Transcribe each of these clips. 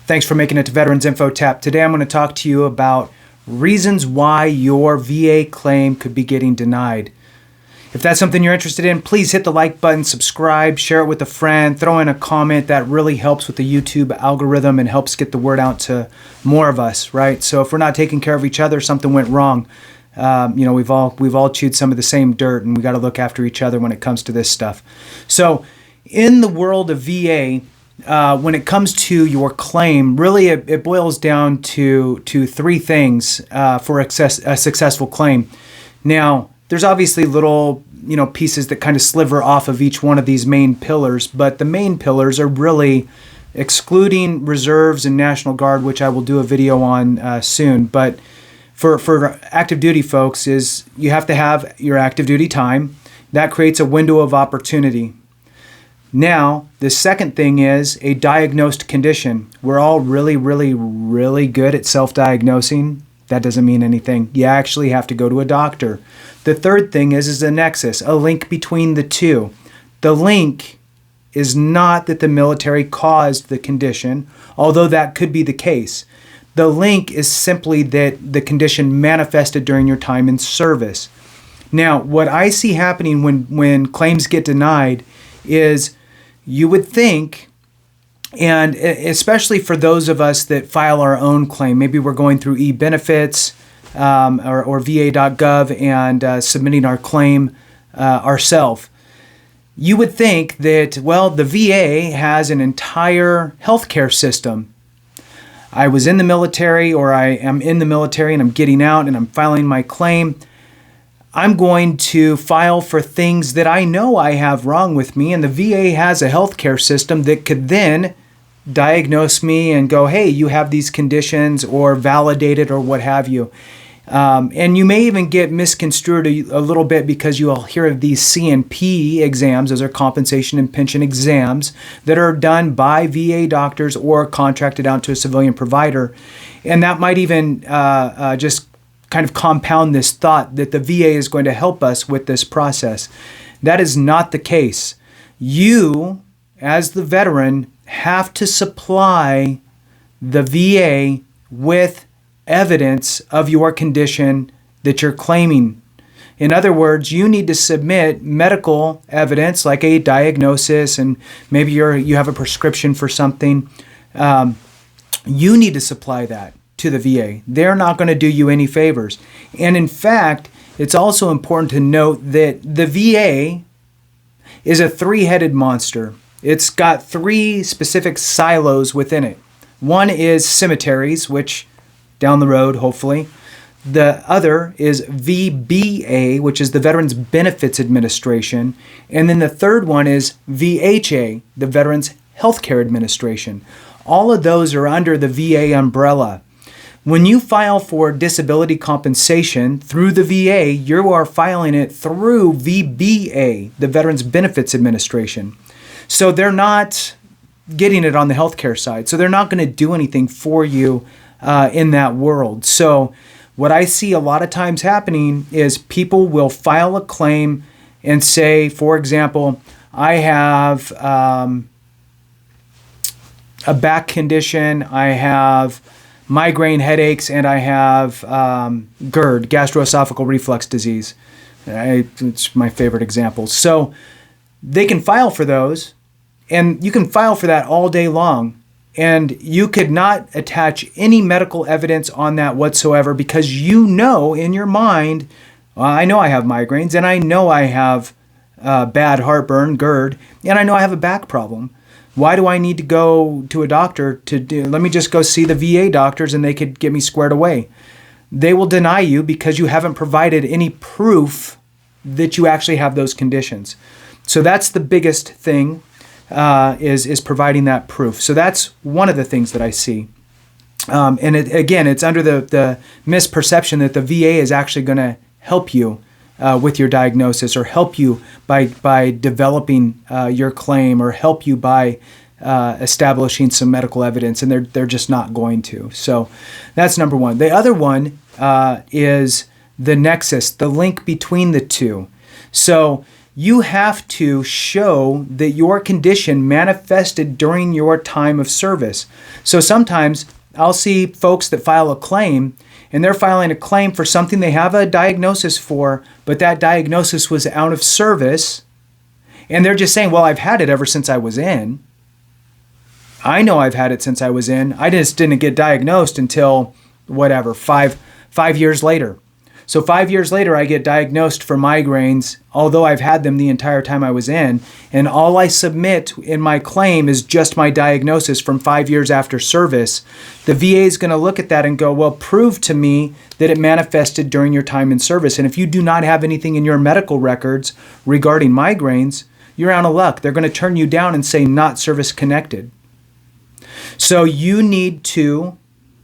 Thanks for making it to Veterans Info Tap. Today I'm going to talk to you about reasons why your VA claim could be getting denied. If that's something you're interested in, please hit the like button, subscribe, share it with a friend, throw in a comment. That really helps with the YouTube algorithm and helps get the word out to more of us, right? So if we're not taking care of each other, something went wrong. We've all chewed some of the same dirt, and we got to look after each other when it comes to this stuff. So in the world of VA, when it comes to your claim, really it boils down to three things for a successful claim. Now, there's obviously little pieces that kind of sliver off of each one of these main pillars, but the main pillars are really excluding reserves and National Guard, which I will do a video on soon. But for active duty folks, is you have to have your active duty time. That creates a window of opportunity. Now, the second thing is a diagnosed condition. We're all really, really, really good at self-diagnosing. That doesn't mean anything. You actually have to go to a doctor. The third thing is a nexus, a link between the two. The link is not that the military caused the condition, although that could be the case. The link is simply that the condition manifested during your time in service. Now, what I see happening when claims get denied is you would think, and especially for those of us that file our own claim, maybe we're going through eBenefits or va.gov and submitting our claim ourselves. You would think that, well, the VA has an entire healthcare system. I was in the military, or I am in the military and I'm getting out and I'm filing my claim. I'm going to file for things that I know I have wrong with me, and the VA has a healthcare system that could then diagnose me and go, hey, you have these conditions, or validate it, or what have you. And you may even get misconstrued a little bit because you'll hear of these C&P exams. Those are compensation and pension exams that are done by VA doctors or contracted out to a civilian provider. And that might even just kind of compound this thought that the VA is going to help us with this process. That is not the case. You, as the veteran, have to supply the VA with evidence of your condition that you're claiming. In other words, you need to submit medical evidence like a diagnosis, and maybe you have a prescription for something. You need to supply that to the VA. They're not going to do you any favors. And in fact, it's also important to note that the VA is a three-headed monster. It's got three specific silos within it. One is cemeteries, which down the road, hopefully. The other is VBA, which is the Veterans Benefits Administration. And then the third one is VHA, the Veterans Healthcare Administration. All of those are under the VA umbrella. When you file for disability compensation through the VA, you are filing it through VBA, the Veterans Benefits Administration. So they're not getting it on the healthcare side. So they're not going to do anything for you in that world. So what I see a lot of times happening is people will file a claim and say, for example, I have a back condition, I have migraine headaches, and I have GERD, gastroesophageal reflux disease. It's my favorite example. So they can file for those, and you can file for that all day long. And you could not attach any medical evidence on that whatsoever because you know in your mind, well, I know I have migraines, and I know I have bad heartburn, GERD, and I know I have a back problem. Why do I need to go to a doctor let me just go see the VA doctors and they could get me squared away. They will deny you because you haven't provided any proof that you actually have those conditions. So that's the biggest thing, is providing that proof. So that's one of the things that I see. And it's under the misperception that the VA is actually going to help you with your diagnosis, or help you by developing your claim, or help you by establishing some medical evidence, and they're just not going to. So that's number one. The other one is the nexus, the link between the two. So you have to show that your condition manifested during your time of service. So sometimes I'll see folks that file a claim, and they're filing a claim for something they have a diagnosis for, but that diagnosis was out of service, and they're just saying, well, I've had it ever since I was in. I know I've had it since I was in. I just didn't get diagnosed until, whatever, five years later. So 5 years later, I get diagnosed for migraines, although I've had them the entire time I was in. And all I submit in my claim is just my diagnosis from 5 years after service. The VA is going to look at that and go, well, prove to me that it manifested during your time in service. And if you do not have anything in your medical records regarding migraines, you're out of luck. They're going to turn you down and say not service connected. So you need to,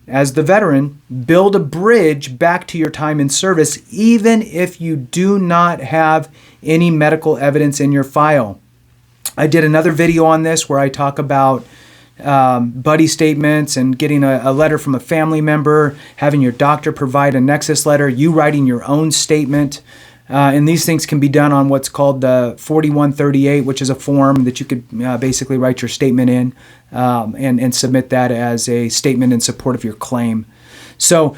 as the veteran, build a bridge back to your time in service, even if you do not have any medical evidence in your file. I did another video on this where I talk about buddy statements and getting a letter from a family member, having your doctor provide a nexus letter, you writing your own statement. And these things can be done on what's called the 4138, which is a form that you could basically write your statement in and submit that as a statement in support of your claim. So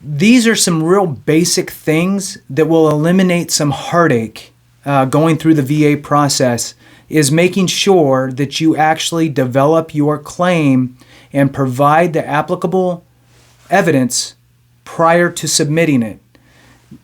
these are some real basic things that will eliminate some heartache going through the VA process, is making sure that you actually develop your claim and provide the applicable evidence prior to submitting it.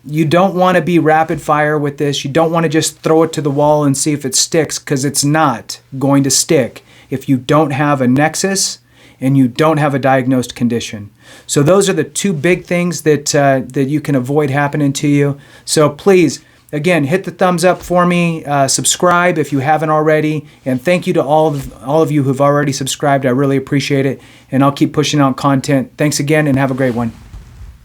You don't want to be rapid fire with this. You don't want to just throw it to the wall and see if it sticks, because it's not going to stick if you don't have a nexus and you don't have a diagnosed condition. So those are the two big things that you can avoid happening to you. So please, again, hit the thumbs up for me, subscribe if you haven't already, and thank you to all of you who've already subscribed. I really appreciate it, and I'll keep pushing out content. Thanks again, and have a great one.